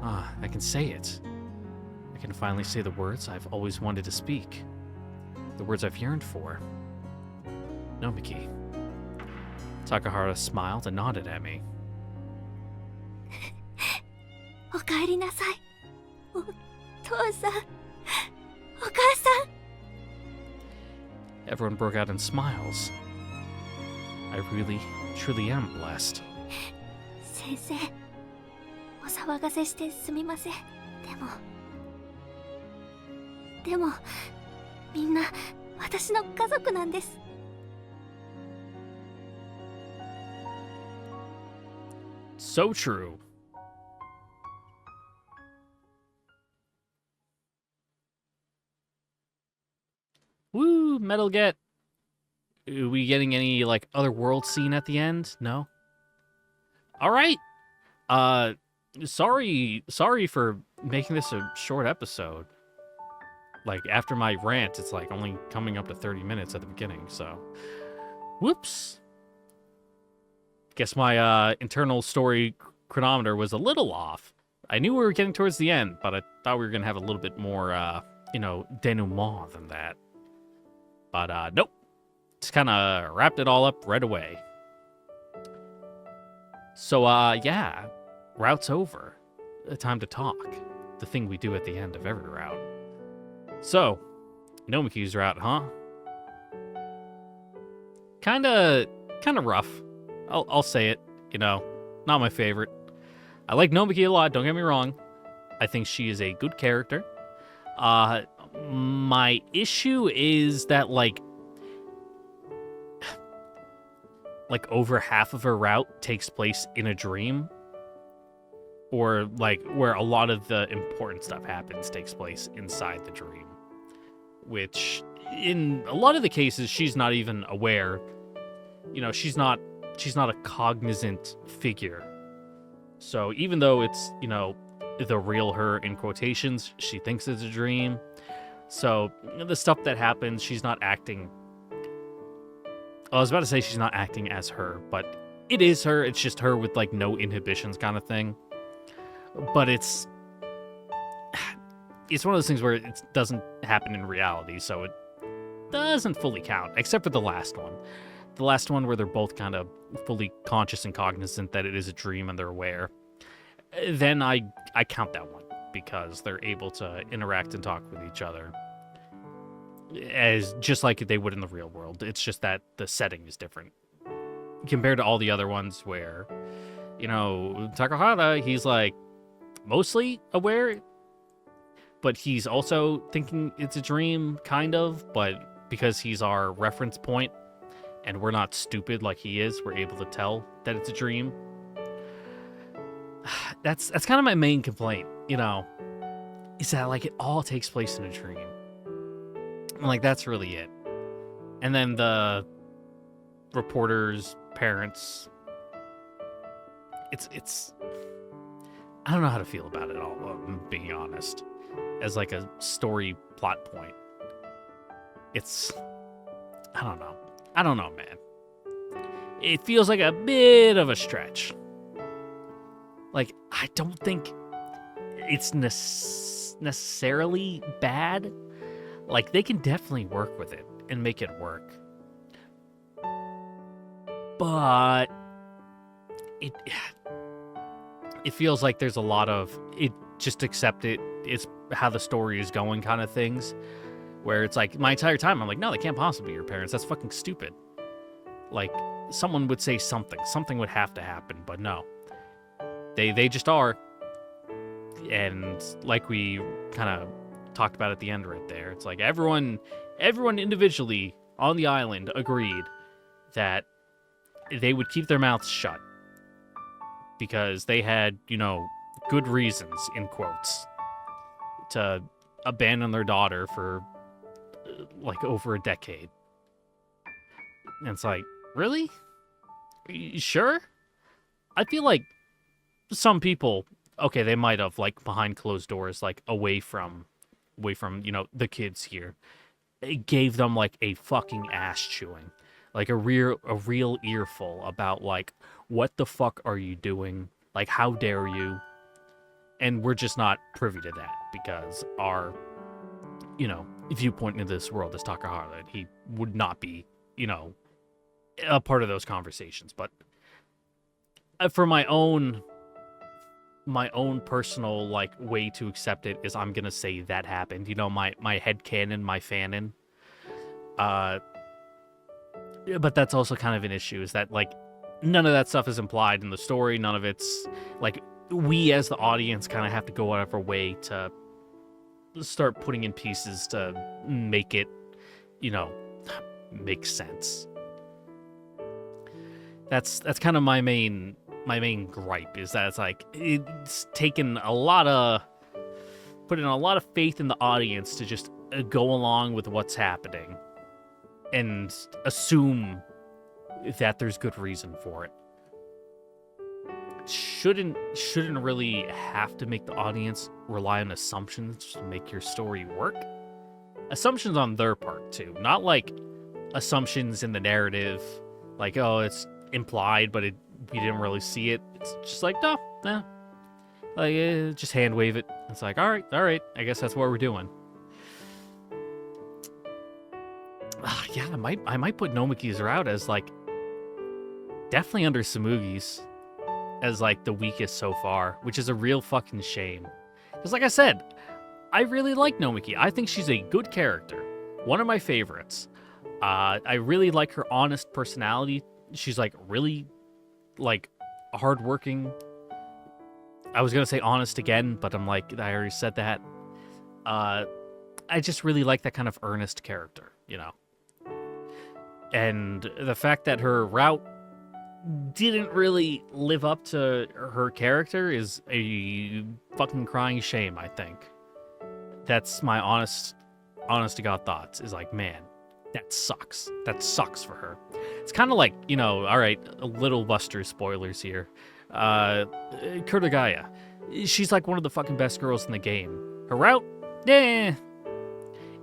A: I can say it. I can finally say the words I've always wanted to speak. The words I've yearned for. Nomiki. Takahara smiled and nodded at me.
B: おかえりなさい。お父さん、お母さん。
A: Everyone broke out in smiles. I really, truly am blessed.
B: 先生、お騒がせしてすみません。でも、みんな私の家族なんです。
A: So true. Woo, Metal Get. Are we getting any, like, other world scene at the end? No? Alright. Sorry for making this a short episode. Like, after my rant, it's, like, only coming up to 30 minutes at the beginning, so... Whoops. Guess my, internal story chronometer was a little off. I knew we were getting towards the end, but I thought we were gonna have a little bit more, you know, denouement than that. But, nope. Just kind of wrapped it all up right away. So, yeah. Route's over. Time to talk. The thing we do at the end of every route. So, Nomiki's route, huh? Kinda rough. I'll say it. You know, not my favorite. I like Nomiki a lot, don't get me wrong. I think she is a good character. My issue is that, like over half of her route takes place in a dream. Or, like, where a lot of the important stuff happens takes place inside the dream. Which, in a lot of the cases, she's not even aware. You know, she's not a cognizant figure. So even though it's, you know, the real her in quotations, she thinks it's a dream. So the stuff that happens, she's not acting... I was about to say she's not acting as her, but it is her. It's just her with, like, no inhibitions kind of thing. But it's one of those things where it doesn't happen in reality, so it doesn't fully count, except for the last one. The last one where they're both kind of fully conscious and cognizant that it is a dream and they're aware. Then I count that one because they're able to interact and talk with each other as just like they would in the real world. It's just that the setting is different compared to all the other ones where, you know, Takahara, he's like mostly aware, but he's also thinking it's a dream, kind of, but because he's our reference point and we're not stupid like he is, we're able to tell that it's a dream. That's kind of my main complaint, you know, is that, like, it all takes place in a dream. And, like, that's really it. And then the reporter's parents, it's I don't know how to feel about it all, I'm being honest. As, like, a story plot point. I don't know, man. It feels like a bit of a stretch. Like, I don't think it's necessarily bad. Like, they can definitely work with it and make it work. But it feels like there's a lot of it, just accept it, it's how the story is going kind of things. Where it's like, my entire time, I'm like, no, they can't possibly be your parents. That's fucking stupid. Like, someone would say something. Something would have to happen, but no. They just are. And like we kind of talked about at the end right there, it's like everyone individually on the island agreed that they would keep their mouths shut because they had, good reasons, in quotes, to abandon their daughter for like over a decade. And it's like, really? Are you sure? I feel like some people, okay, they might have, like, behind closed doors, like, away from the kids here. It gave them, like, a fucking ass chewing. Like, a real earful about, like, what the fuck are you doing? Like, how dare you? And we're just not privy to that because our, viewpoint into this world is Takahara. And he would not be, a part of those conversations. But for my own personal, like, way to accept it is I'm gonna say that happened. My headcanon, my fanon. But that's also kind of an issue, is that, like, none of that stuff is implied in the story. None of it's, like, we as the audience kind of have to go out of our way to start putting in pieces to make it, make sense. That's kind of my main gripe, is that it's like it's taken putting a lot of faith in the audience to just go along with what's happening and assume that there's good reason for it. Shouldn't really have to make the audience rely on assumptions to make your story work. Assumptions on their part too, not like assumptions in the narrative, like, oh, it's implied, but we didn't really see it. It's just like, no, like, just hand wave it. It's like, all right, I guess that's what we're doing. Yeah, I might put Nomiki's route as, like, definitely under Samugi's as, like, the weakest so far, which is a real fucking shame. Because, like I said, I really like Nomiki. I think she's a good character, one of my favorites. I really like her honest personality. She's, like, really, like, hardworking. I was gonna say honest again, but I'm like, I already said that. I just really like that kind of earnest character, And the fact that her route didn't really live up to her character is a fucking crying shame, I think. That's my honest to God thoughts, is like, man, that sucks. That sucks for her. It's kind of like, all right, a little Buster spoilers here. Kurogaya. She's like one of the fucking best girls in the game. Her route?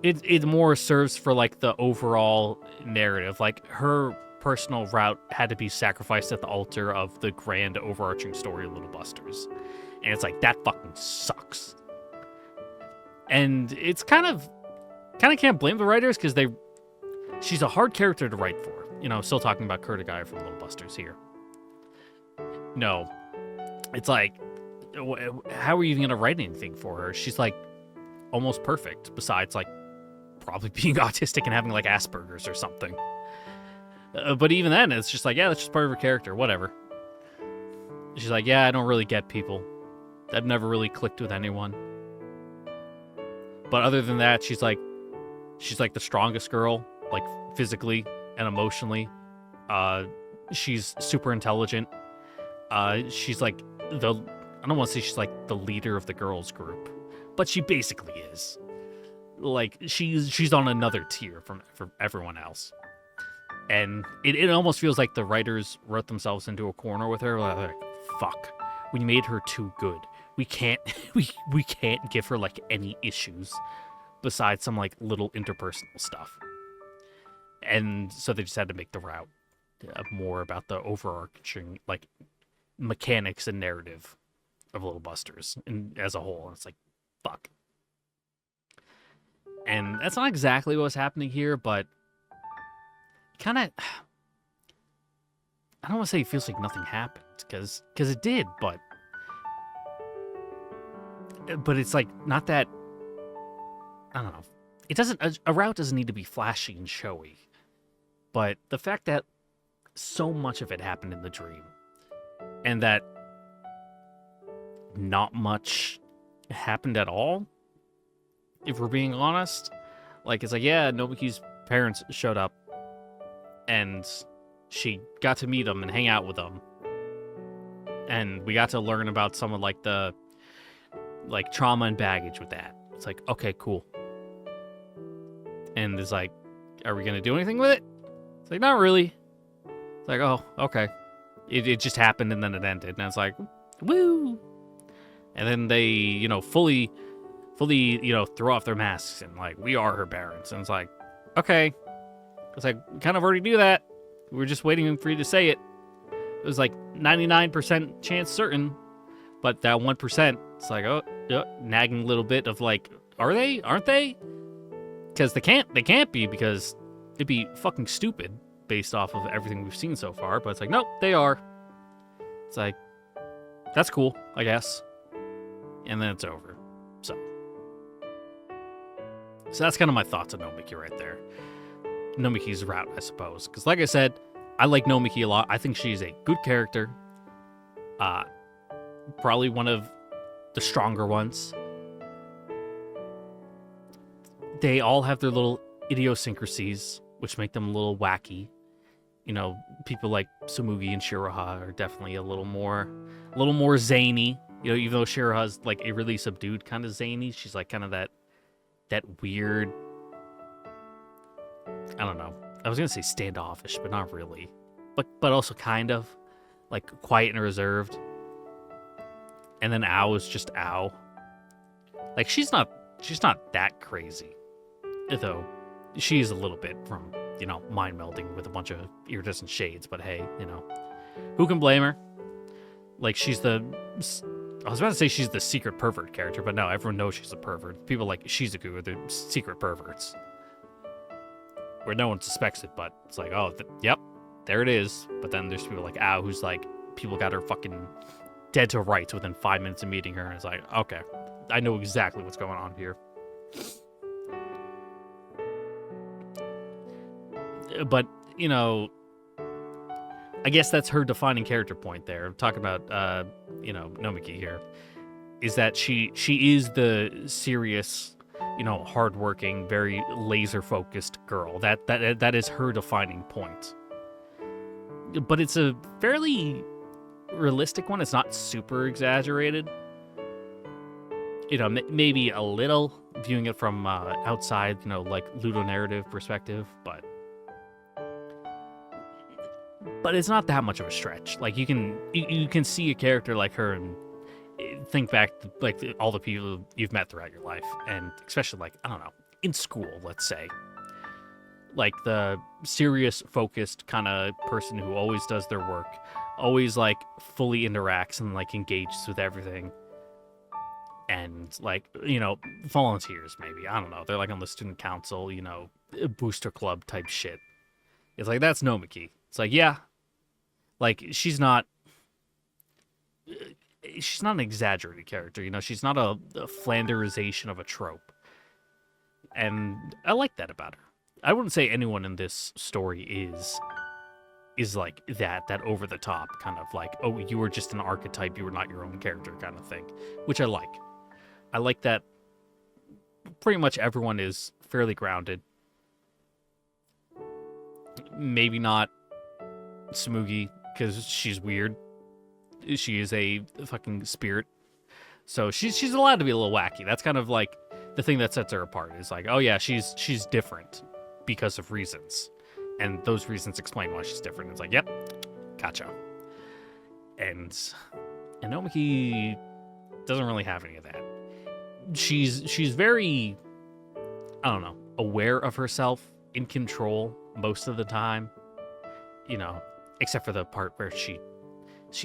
A: It more serves for, like, the overall narrative. Like, her personal route had to be sacrificed at the altar of the grand overarching story of Little Busters. And it's like, that fucking sucks. And it's kind of can't blame the writers, because she's a hard character to write for. Still talking about Kurogaya from Little Busters here. No. It's like, how are you even going to write anything for her? She's, like, almost perfect, besides, like, probably being autistic and having, like, Asperger's or something. But even then, it's just like, yeah, that's just part of her character, whatever. She's like, yeah, I don't really get people. I've never really clicked with anyone. But other than that, she's like the strongest girl, like, physically and emotionally. She's super intelligent. She's like I don't want to say she's like the leader of the girls group, but she basically is. Like, she's on another tier from everyone else. And it almost feels like the writers wrote themselves into a corner with her. Like, fuck, we made her too good. We can't we can't give her, like, any issues besides some, like, little interpersonal stuff. And so they just had to make the route more about the overarching, like, mechanics and narrative of Little Busters and as a whole. And it's like, fuck. And that's not exactly what's happening here, but kind of, I don't want to say it feels like nothing happened, because it did, but it's like, not that, I don't know. It doesn't, a route doesn't need to be flashy and showy, but the fact that so much of it happened in the dream, and that not much happened at all, if we're being honest. Like, it's like, yeah, Nobuki's parents showed up, and she got to meet them and hang out with them, and we got to learn about some of, like, the, like, trauma and baggage with that. It's like, okay, cool. And it's like, are we gonna do anything with it? It's like, not really. It's like, oh, okay. It just happened, and then it ended, and it's like, woo! And then they, you know, fully, you know, throw off their masks and, like, we are her parents. And it's like, okay. It's like, we kind of already knew that. We were just waiting for you to say it. It was like 99% chance certain. But that 1%, it's like, oh, nagging little bit of like, are they? Aren't they? Because they can't be, because it'd be fucking stupid based off of everything we've seen so far. But it's like, nope, they are. It's like, that's cool, I guess. And then it's over. So that's kind of my thoughts on Nomiki right there. Nomiki's route, I suppose. Because like I said, I like Nomiki a lot. I think she's a good character. Probably one of the stronger ones. They all have their little idiosyncrasies, which make them a little wacky. You know, people like Tsumugi and Shiraha are definitely a little more zany. You know, even though Shiraha's like a really subdued kind of zany, she's like kind of that weird, I don't know. I was gonna say standoffish, but not really. But also kind of like quiet and reserved. And then Ao is just Ao. Like she's not that crazy, though. She is a little bit from, you know, mind melding with a bunch of iridescent shades. But hey, you know, who can blame her? Like I was about to say she's the secret pervert character, but no, everyone knows she's a pervert. People like Shizuku are the secret perverts, where no one suspects it, but it's like, oh, yep, there it is. But then there's people like Ao, who's like, people got her fucking dead to rights within 5 minutes of meeting her, and it's like, okay, I know exactly what's going on here. But, you know, I guess that's her defining character point there. I'm talking about, you know, Nomiki here, is that she is the serious, you know, hardworking, very laser-focused girl. That is her defining point. But it's a fairly realistic one. It's not super exaggerated. You know, maybe a little, viewing it from outside, you know, like ludonarrative perspective, but it's not that much of a stretch. Like you can see a character like her and think back to, like, all the people you've met throughout your life, and especially like, I don't know, in school, let's say, like the serious, focused kind of person who always does their work, always like fully interacts and like engages with everything, and like, you know, volunteers maybe. I don't know. They're like on the student council, you know, booster club type shit. It's like, that's Nomiki. It's like, yeah, like she's not an exaggerated character, you know. She's not a Flanderization of a trope, and I like that about her. I wouldn't say anyone in this story is like that over the top kind of like, oh, you were just an archetype, you were not your own character kind of thing, which I like. I like that pretty much everyone is fairly grounded. Maybe not Tsumugi, because she's weird. She is a fucking spirit, so she's allowed to be a little wacky. That's kind of like the thing that sets her apart. Is like, oh yeah, she's different because of reasons, and those reasons explain why she's different. It's like, yep, gotcha. And Nomiki doesn't really have any of that. She's very, I don't know, aware of herself, in control most of the time, you know, except for the part where she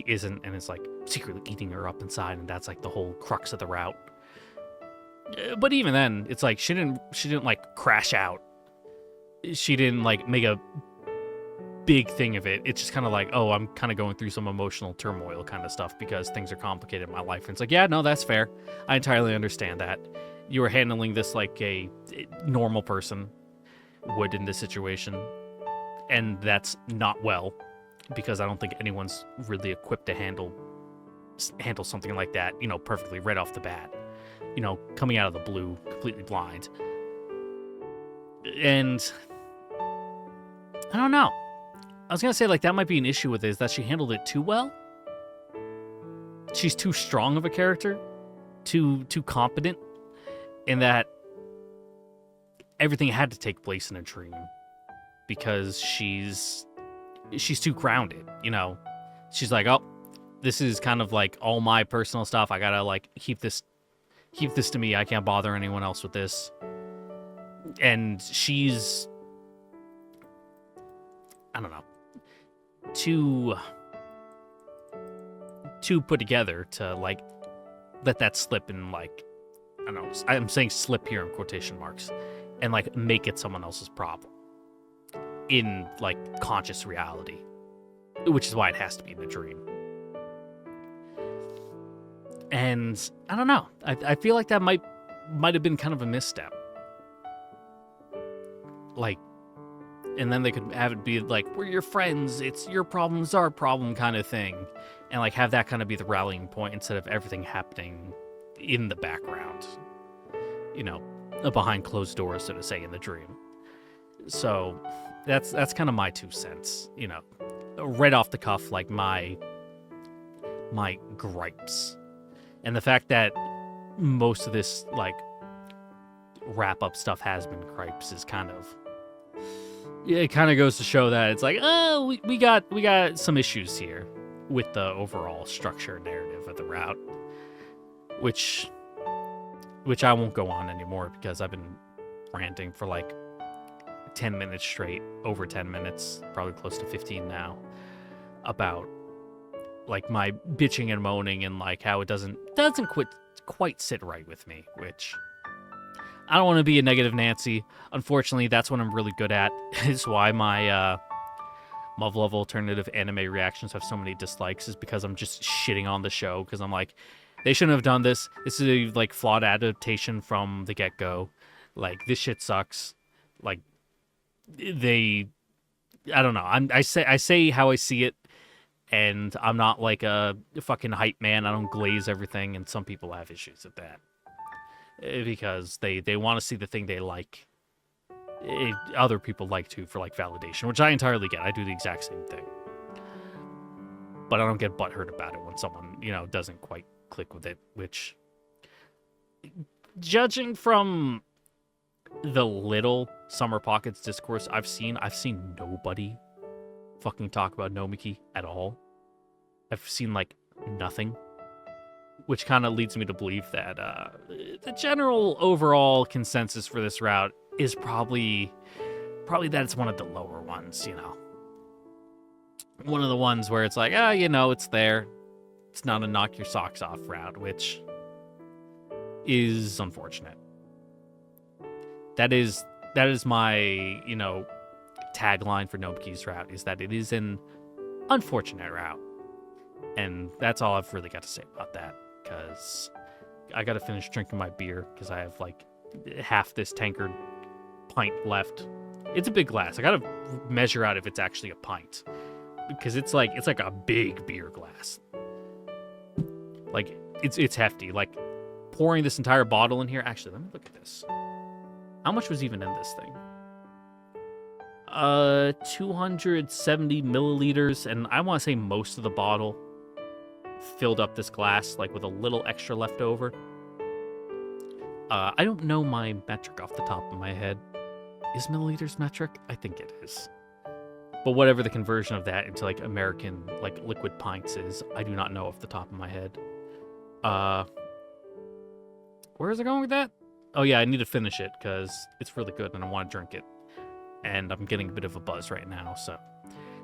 A: isn't, and it's like secretly eating her up inside, and that's like the whole crux of the route. But even then, it's like she didn't like crash out. She didn't like make a big thing of it. It's just kind of like, oh, I'm kind of going through some emotional turmoil kind of stuff because things are complicated in my life. And it's like, yeah, no, that's fair. I entirely understand that. You were handling this like a normal person would in this situation, and that's not well. because I don't think anyone's really equipped to handle something like that, you know, perfectly right off the bat. You know, coming out of the blue, completely blind. And I don't know. I was gonna say, like, that might be an issue with it, is that she handled it too well. She's too strong of a character, too competent, in that everything had to take place in a dream because she's too grounded, you know. She's like, oh, this is kind of like all my personal stuff. I gotta like keep this to me. I can't bother anyone else with this. And she's, I don't know, too put together to like let that slip and like, I don't know, I'm saying slip here in quotation marks, and like make it someone else's problem in like conscious reality, which is why it has to be in the dream. And I don't know, I feel like that might have been kind of a misstep. Like, and then they could have it be like, we're your friends, it's your problem's our problem kind of thing. And like have that kind of be the rallying point instead of everything happening in the background, you know, behind closed doors, so to say, in the dream. So that's kind of my 2 cents, you know, right off the cuff, like my gripes. And the fact that most of this like wrap up stuff has been gripes is kind of, it kind of goes to show that it's like, oh, we got some issues here with the overall structure narrative of the route, which I won't go on anymore because I've been ranting for like 10 minutes straight, over 10 minutes, probably close to 15 now, about like my bitching and moaning and like how it doesn't quite sit right with me, which I don't want to be a negative Nancy. Unfortunately, that's what I'm really good at. It's why my Love alternative anime reactions have so many dislikes, is because I'm just shitting on the show, because I'm like, they shouldn't have done this. This is a like flawed adaptation from the get-go. Like, this shit sucks. Like, I don't know. I say how I see it, and I'm not like a fucking hype man. I don't glaze everything, and some people have issues with that because they want to see the thing they like. Other people like to for like validation, which I entirely get. I do the exact same thing, but I don't get butthurt about it when someone, you know, doesn't quite click with it. Which, judging from the little Summer Pockets discourse I've seen nobody fucking talk about Nomiki at all. I've seen like nothing, which kind of leads me to believe that the general overall consensus for this route is probably that it's one of the lower ones, you know. One of the ones where it's like, you know, it's there. It's not a knock your socks off route, which is unfortunate. That is my, you know, tagline for Nomiki's route, is that it is an unfortunate route. And that's all I've really got to say about that, because I got to finish drinking my beer, because I have like half this tankard pint left. It's a big glass. I gotta measure out if it's actually a pint, because it's like a big beer glass. Like, it's hefty. Like, pouring this entire bottle in here. Actually, let me look at this. How much was even in this thing? 270 milliliters, and I want to say most of the bottle filled up this glass, like with a little extra left over. I don't know my metric off the top of my head. Is milliliters metric? I think it is. But whatever the conversion of that into like American like liquid pints is, I do not know off the top of my head. Where is it going with that? Oh yeah, I need to finish it because it's really good and I want to drink it. And I'm getting a bit of a buzz right now, so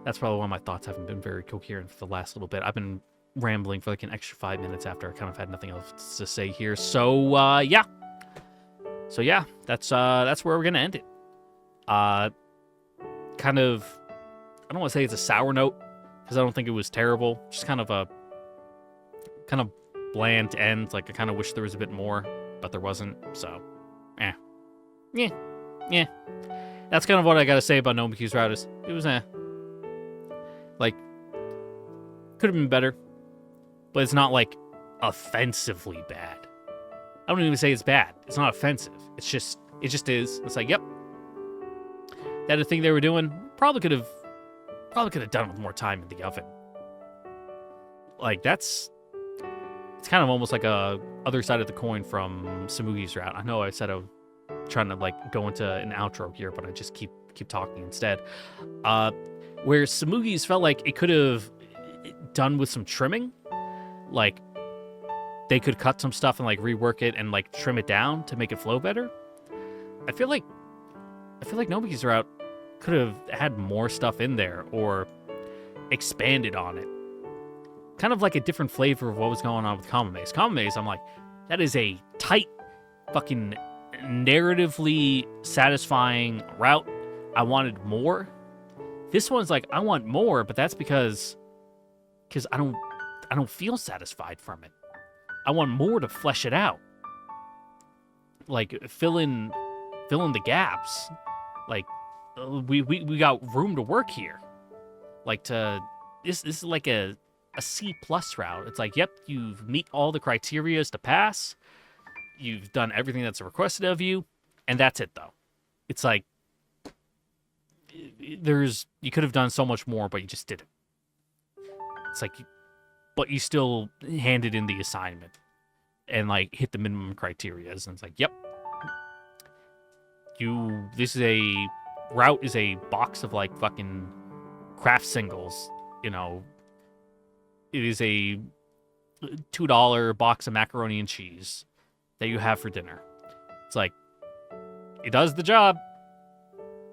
A: that's probably why my thoughts haven't been very coherent for the last little bit. I've been rambling for like an extra 5 minutes after I kind of had nothing else to say here. So yeah. So yeah, that's where we're gonna end it. Kind of, I don't want to say it's a sour note, because I don't think it was terrible. Just kind of a bland end. Like, I kind of wish there was a bit more, but there wasn't. So, yeah. That's kind of what I gotta say about Nomiki's route. It was like, Could have been better, but it's not like offensively bad. I don't even say it's bad. It's not offensive. It just is. It's like, yep. That a thing they were doing. Probably could have done with more time in the oven. Like it's kind of almost like a other side of the coin from Samugi's route. I know I said I was trying to like go into an outro here, but I just keep talking instead. Where Samugi's felt like it could have done with some trimming, like they could cut some stuff and like rework it and like trim it down to make it flow better. I feel like Nomiki's route could have had more stuff in there or expanded on it. Kind of like a different flavor of what was going on with Kamame's. Kamame's, I'm like, that is a tight, fucking narratively satisfying route. I wanted more. This one's like, I want more, but that's because I don't feel satisfied from it. I want more to flesh it out. Like fill in the gaps. Like we got room to work here. Like this is like a C+ route. It's like, yep, you've meet all the criterias to pass. You've done everything that's requested of you, and that's it though. It's like you could have done so much more, but you just didn't. It's like, but you still handed in the assignment and like hit the minimum criteria. And it's like, yep, this is a route is a box of like fucking craft singles, you know. It is a $2 box of macaroni and cheese that you have for dinner. It's like, it does the job,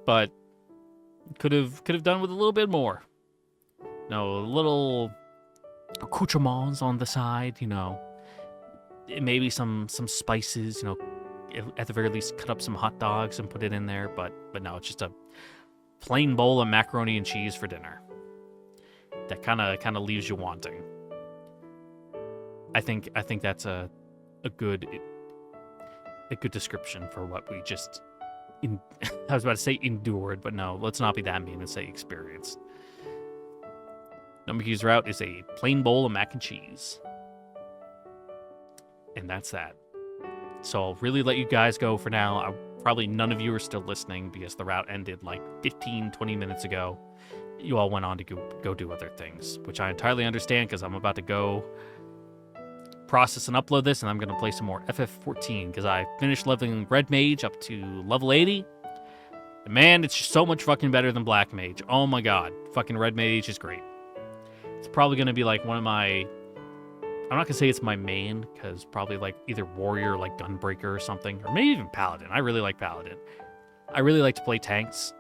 A: but could have done with a little bit more. No, little accoutrements on the side, you know. Maybe some spices, you know. At the very least, cut up some hot dogs and put it in there. But no, it's just a plain bowl of macaroni and cheese for dinner. That kind of leaves you wanting. I think that's a good description for what we just I was about to say endured, but no, let's not be that mean and say experienced. Nomiki's route is a plain bowl of mac and cheese. And that's that. So I'll really let you guys go for now. Probably none of you are still listening because the route ended like 15, 20 minutes ago. You all went on to go do other things, which I entirely understand because I'm about to go process and upload this, and I'm going to play some more FF14 because I finished leveling Red Mage up to level 80. And man, it's just so much fucking better than Black Mage. Oh my god. Fucking Red Mage is great. It's probably going to be like one of my... I'm not going to say it's my main, because probably like either Warrior or like Gunbreaker or something, or maybe even Paladin. I really like Paladin. I really like to play tanks.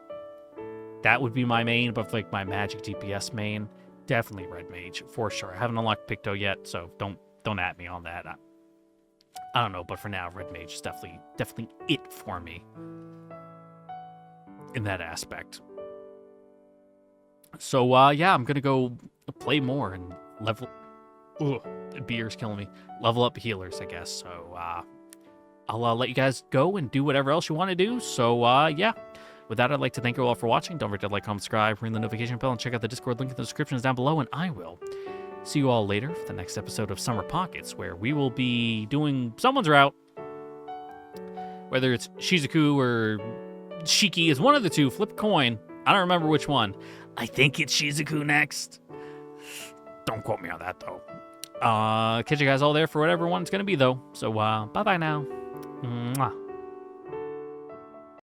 A: That would be my main, but like my magic DPS main, definitely Red Mage, for sure. I haven't unlocked Picto yet, so don't at me on that. I don't know, but for now, Red Mage is definitely it for me in that aspect. So, yeah, I'm going to go play more and level... Ugh, the beer's killing me. Level up healers, I guess. So, I'll let you guys go and do whatever else you want to do. So, yeah. With that, I'd like to thank you all for watching. Don't forget to like, comment, subscribe, ring the notification bell, and check out the Discord link in the descriptions down below, and I will see you all later for the next episode of Summer Pockets, where we will be doing someone's route. Whether it's Shizuku or Shiki, is one of the two. Flip a coin. I don't remember which one. I think it's Shizuku next. Don't quote me on that, though. Catch you guys all there for whatever one's going to be, though. So, bye-bye now. Mwah.